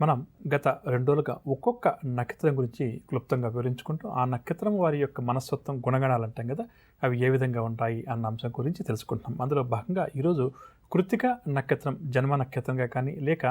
మనం గత 2 రోజులుగా ఒక్కొక్క నక్షత్రం గురించి క్లుప్తంగా వివరించుకుంటూ, ఆ నక్షత్రం వారి యొక్క మనస్తత్వం, గుణగణాలు అంటాం కదా! అవి ఏ విధంగా ఉంటాయి అన్న అంశం గురించి తెలుసుకుంటున్నాం. అందులో భాగంగా ఈరోజు కృత్తిక నక్షత్రం జన్మ నక్షత్రంగా కానీ, లేక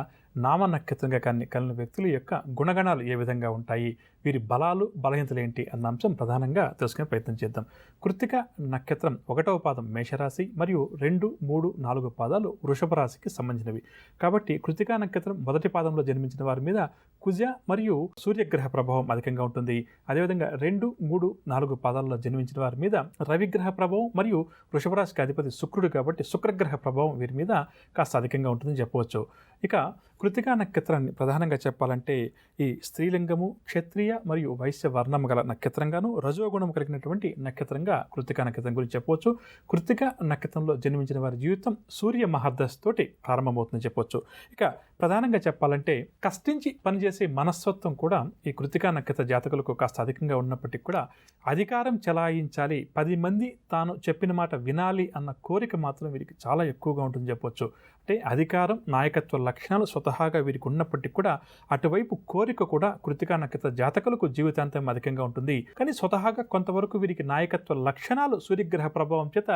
నామ నక్షత్రంగా కానీ కలిగిన వ్యక్తుల యొక్క గుణగణాలు ఏ విధంగా ఉంటాయి, వీరి బలాలు, బలహీనతలేంటి అన్న అంశం ప్రధానంగా తెలుసుకునే ప్రయత్నం చేద్దాం. కృత్తిక నక్షత్రం 1వ పాదం మేషరాశి మరియు 2, 3, 4 పాదాలు వృషభ రాశికి సంబంధించినవి. కాబట్టి కృత్తికా నక్షత్రం మొదటి పాదంలో జన్మించిన వారి మీద కుజ మరియు సూర్యగ్రహ ప్రభావం అధికంగా ఉంటుంది. అదేవిధంగా 2, 3, 4 పాదాల్లో జన్మించిన వారి మీద రవిగ్రహ ప్రభావం మరియు వృషభ రాశికి అధిపతి శుక్రుడు కాబట్టి శుక్రగ్రహ ప్రభావం వీరి మీద కాస్త అధికంగా ఉంటుందని చెప్పవచ్చు. ఇక కృత్తికా నక్షత్రాన్ని ప్రధానంగా చెప్పాలంటే ఈ స్త్రీలింగము, క్షత్రియ మరియు వైశ్య వర్ణము గల నక్షత్రంగాను, రజోగుణం కలిగినటువంటి నక్షత్రంగా కృత్తికా నక్షత్రం గురించి చెప్పవచ్చు. కృత్తికా నక్షత్రంలో జన్మించిన వారి జీవితం సూర్య మహర్దశ తోటి ప్రారంభమవుతుందని చెప్పవచ్చు. ఇక ప్రధానంగా చెప్పాలంటే కష్టించి పనిచేసే మనస్తత్వం కూడా ఈ కృత్తికా నక్షత్ర జాతకులకు కాస్త అధికంగా ఉన్నప్పటికీ కూడా అధికారం చెలాయించాలి, 10 మంది తాను చెప్పిన మాట వినాలి అన్న కోరిక మాత్రం వీరికి చాలా ఎక్కువగా ఉంటుందని చెప్పవచ్చు. అంటే అధికారం, నాయకత్వ లక్షణాలు స్వతహాగా వీరికి ఉన్నప్పటికీ కూడా అటువైపు కోరిక కూడా కృత్తికా నక్షత్ర జాతకులకు జీవితాంతం అధికంగా ఉంటుంది. కానీ స్వతహాగా కొంతవరకు వీరికి నాయకత్వ లక్షణాలు సూర్యగ్రహ ప్రభావం చేత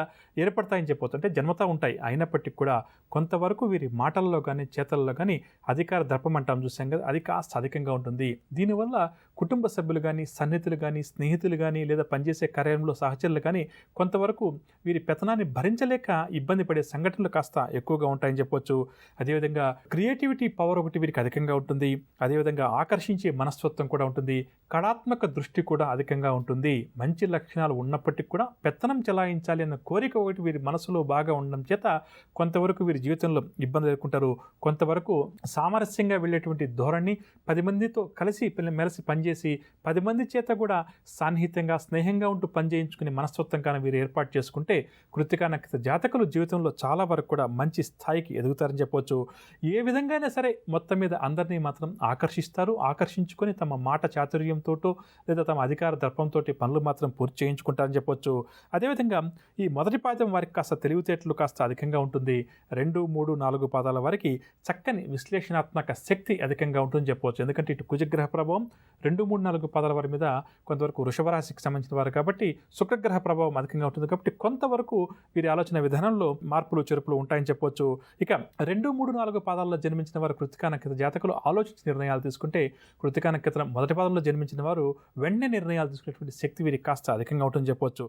ఏర్పడతాయని చెప్పవచ్చు. అంటే జన్మతా ఉంటాయి. అయినప్పటికీ కూడా కొంతవరకు వీరి మాటల్లో కానీ, చేతల్లో కానీ అధికార దర్పం అంటాం చూసాం కదా, అది కాస్త అధికంగా ఉంటుంది. దీనివల్ల కుటుంబ సభ్యులు కానీ, సన్నిహితులు కానీ, స్నేహితులు కానీ, లేదా పనిచేసే కార్యంలో సహచరులు కానీ కొంతవరకు వీరి పెత్తనాన్ని భరించలేక ఇబ్బంది పడే సంఘటనలు కాస్త ఎక్కువగా ఉంటాయని చెప్పొచ్చు. అదేవిధంగా క్రియేటివిటీ పవర్ ఒకటి వీరికి అధికంగా ఉంటుంది. అదేవిధంగా ఆకర్షించే మనస్తత్వం కూడా ఉంటుంది. కళాత్మక దృష్టి కూడా అధికంగా ఉంటుంది. మంచి లక్షణాలు ఉన్నప్పటికీ కూడా పెత్తనం చెలాయించాలి అన్న కోరిక ఒకటి వీరి మనసులో బాగా ఉండడం చేత కొంతవరకు వీరి జీవితంలో ఇబ్బంది ఎదుర్కొంటారు. కొంతవరకు సామరస్యంగా వెళ్ళేటువంటి ధోరణి, 10 మందితో కలిసి మెలిసి పనిచేసి 10 మంది చేత కూడా సాన్నిహిత్యంగా, స్నేహంగా ఉంటూ పనిచేయించుకునే మనస్తత్వం కానీ వీరు ఏర్పాటు చేసుకుంటే కృత్తికా నక్షత్ర జాతకులు జీవితంలో చాలా వరకు కూడా మంచి స్థాయికి ఎదుగుతారని చెప్పవచ్చు. ఏ విధంగా అయినా సరే మొత్తం మీద అందరినీ మాత్రం ఆకర్షిస్తారు. ఆకర్షించుకొని తమ మాట చాతుర్యంతోటో లేదా తమ అధికార దర్పంతో పనులు మాత్రం పూర్తి చేయించుకుంటారని చెప్పవచ్చు. అదేవిధంగా ఈ మొదటి పాదం వారికి కాస్త తెలివితేటలు కాస్త అధికంగా ఉంటుంది. 2, 3, 4 పాదాల వారికి చక్కని విశ్లేషణాత్మక శక్తి అధికంగా ఉంటుందని చెప్పవచ్చు. ఎందుకంటే ఇటు కుజగ్రహ ప్రభావం 2, 3, 4 పాదాల వారి మీద కొంతవరకు వృషభ రాశికి సంబంధించిన వారు కాబట్టి శుక్రగ్రహ ప్రభావం అధికంగా ఉంటుంది. కాబట్టి కొంతవరకు వీరి ఆలోచన విధానంలో మార్పులు చెరుపులు ఉంటాయని చెప్పవచ్చు. ఇక 2, 3, 4 పాదాల్లో జన్మించిన వారు కృత్తికా నక్షత్ర జాతకులు ఆలోచించి నిర్ణయాలు తీసుకుంటే కృత్తికా నక్షత్రం మొదటి పాదంలో జన్మించిన వారు వెంటనే నిర్ణయాలు తీసుకునేటువంటి శక్తి వీరికి కాస్త అధికంగా ఉంటుందని చెప్పవచ్చు.